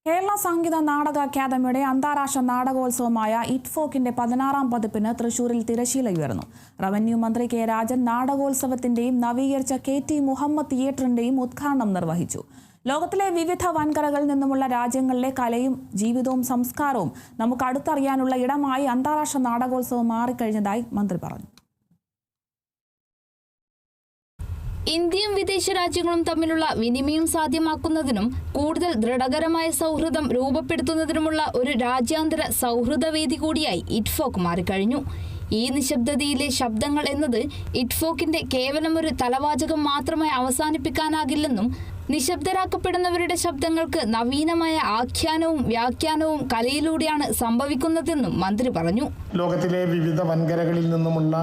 കേരള സംഗീത നാടക അക്കാദമിയുടെ അന്താരാഷ്ട്ര നാടകോത്സവമായ ഇറ്റ്ഫോക്കിന്റെ 16ാം പതിപ്പിന് തൃശൂരിൽ തിരശീല ഉയർന്നു. റവന്യൂ മന്ത്രി കെ രാജൻ നാടകോത്സവത്തിന്റെയും നവീകരിച്ച KT മുഹമ്മദ് തിയേറ്ററിന്റെയും ഉദ്ഘാടനം നിർവഹിച്ചു. ലോകത്തിലെ വിവിധ വൻകരകളിൽ നിന്നുമുള്ള രാജ്യങ്ങളിലെ കലയും ജീവിതവും സംസ്കാരവും നമുക്ക് അടുത്തറിയാനുള്ള ഇടമായി അന്താരാഷ്ട്ര നാടകോത്സവം മാറിക്കഴിഞ്ഞതായി മന്ത്രി പറഞ്ഞു. ഇന്ത്യയും വിദേശ രാജ്യങ്ങളും തമ്മിലുള്ള വിനിമയം സാധ്യമാക്കുന്നതിനും കൂടുതൽ ദൃഢകരമായ സൗഹൃദം രൂപപ്പെടുത്തുന്നതിനുമുള്ള ഒരു രാജ്യാന്തര സൗഹൃദ വേദി കൂടിയായി ഇറ്റ്ഫോക്ക് മാറിക്കഴിഞ്ഞു. ഈ നിശബ്ദതയിലെ ശബ്ദങ്ങൾ എന്നത് ഇറ്റ്ഫോക്കിന്റെ കേവലം ഒരു തലവാചകം മാത്രമായി അവസാനിപ്പിക്കാനാകില്ലെന്നും നിശബ്ദരാക്കപ്പെടുന്നവരുടെ ശബ്ദങ്ങൾക്ക് നവീനമായ ആഖ്യാനവും വ്യാഖ്യാനവും കലയിലൂടെയാണ് സംഭവിക്കുന്നതെന്നും മന്ത്രി പറഞ്ഞു. ലോകത്തിലെ വിവിധ വൻകരകളിൽ നിന്നുമുള്ള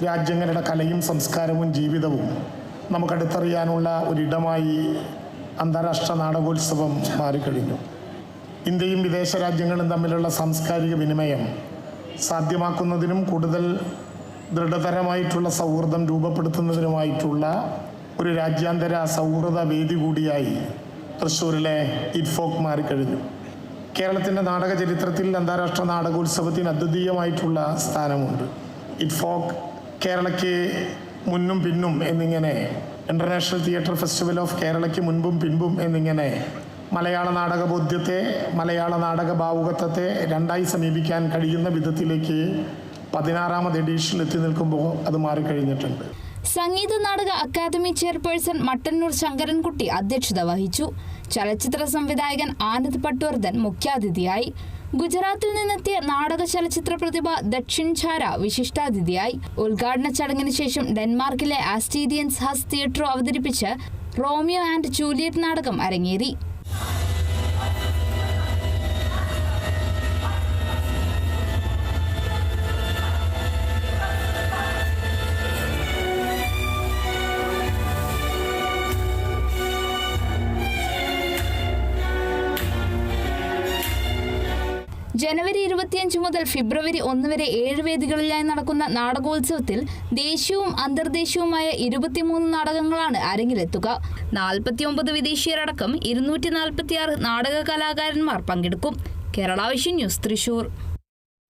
രാജ്യങ്ങളുടെ കലയും സംസ്കാരവും ജീവിതവും നമുക്കടുത്തറിയാനുള്ള ഒരിടമായി അന്താരാഷ്ട്ര നാടകോത്സവം മാറിക്കഴിഞ്ഞു. ഇന്ത്യയും വിദേശ രാജ്യങ്ങളും തമ്മിലുള്ള സാംസ്കാരിക വിനിമയം സാധ്യമാക്കുന്നതിനും കൂടുതൽ ദൃഢതരമായിട്ടുള്ള സൗഹൃദം രൂപപ്പെടുത്തുന്നതിനുമായിട്ടുള്ള ഒരു രാജ്യാന്തര സൗഹൃദ വേദി കൂടിയായി തൃശ്ശൂരിലെ ഇറ്റ്ഫോക്ക് മാറിക്കഴിഞ്ഞു. കേരളത്തിൻ്റെ നാടക ചരിത്രത്തിൽ അന്താരാഷ്ട്ര നാടകോത്സവത്തിന് അദ്വിതീയമായിട്ടുള്ള സ്ഥാനമുണ്ട്. ഇറ്റ്ഫോക്ക് കേരളയ്ക്ക് മുന്നും പിന്നും എന്നിങ്ങനെ ഇൻ്റർനാഷണൽ തിയേറ്റർ ഫെസ്റ്റിവൽ ഓഫ് കേരളയ്ക്ക് മുൻപും പിൻപും എന്നിങ്ങനെ മലയാള നാടക ബോധ്യത്തെ, മലയാള നാടക ഭാവുകത്വത്തെ രണ്ടായി സമീപിക്കാൻ കഴിയുന്ന വിധത്തിലേക്ക് 16ാമത് എഡിഷൻ എത്തി നിൽക്കുമ്പോൾ അത് മാറിക്കഴിഞ്ഞിട്ടുണ്ട്. സംഗീത നാടക അക്കാദമി ചെയർപേഴ്സൺ മട്ടന്നൂർ ശങ്കരൻകുട്ടി അധ്യക്ഷത വഹിച്ചു. ചലച്ചിത്ര സംവിധായകൻ ആനന്ദ് പട്വർദ്ധൻ മുഖ്യാതിഥിയായി. ഗുജറാത്തിൽ നിന്നെത്തിയ നാടക ചലച്ചിത്ര പ്രതിഭ ദക്ഷിൺ ഛാര വിശിഷ്ടാതിഥിയായി. ഉദ്ഘാടന ചടങ്ങിന് ശേഷം ഡെൻമാർക്കിലെ ആസ്റ്റീരിയൻസ് ഹസ് തിയേറ്റർ അവതരിപ്പിച്ച് റോമിയോ ആൻഡ് ജൂലിയറ്റ് നാടകം അരങ്ങേറി. ജനുവരി 25 മുതൽ ഫെബ്രുവരി 1 വരെ 7 വേദികളിലായി നടക്കുന്ന നാടകോത്സവത്തിൽ ദേശീയവും അന്തർദേശീയവുമായ 23 നാടകങ്ങളാണ് അരങ്ങിലെത്തുക. 49 വിദേശീയരടക്കം 246 നാടക കലാകാരന്മാർ പങ്കെടുക്കും. Kerala vision news, Thrissur.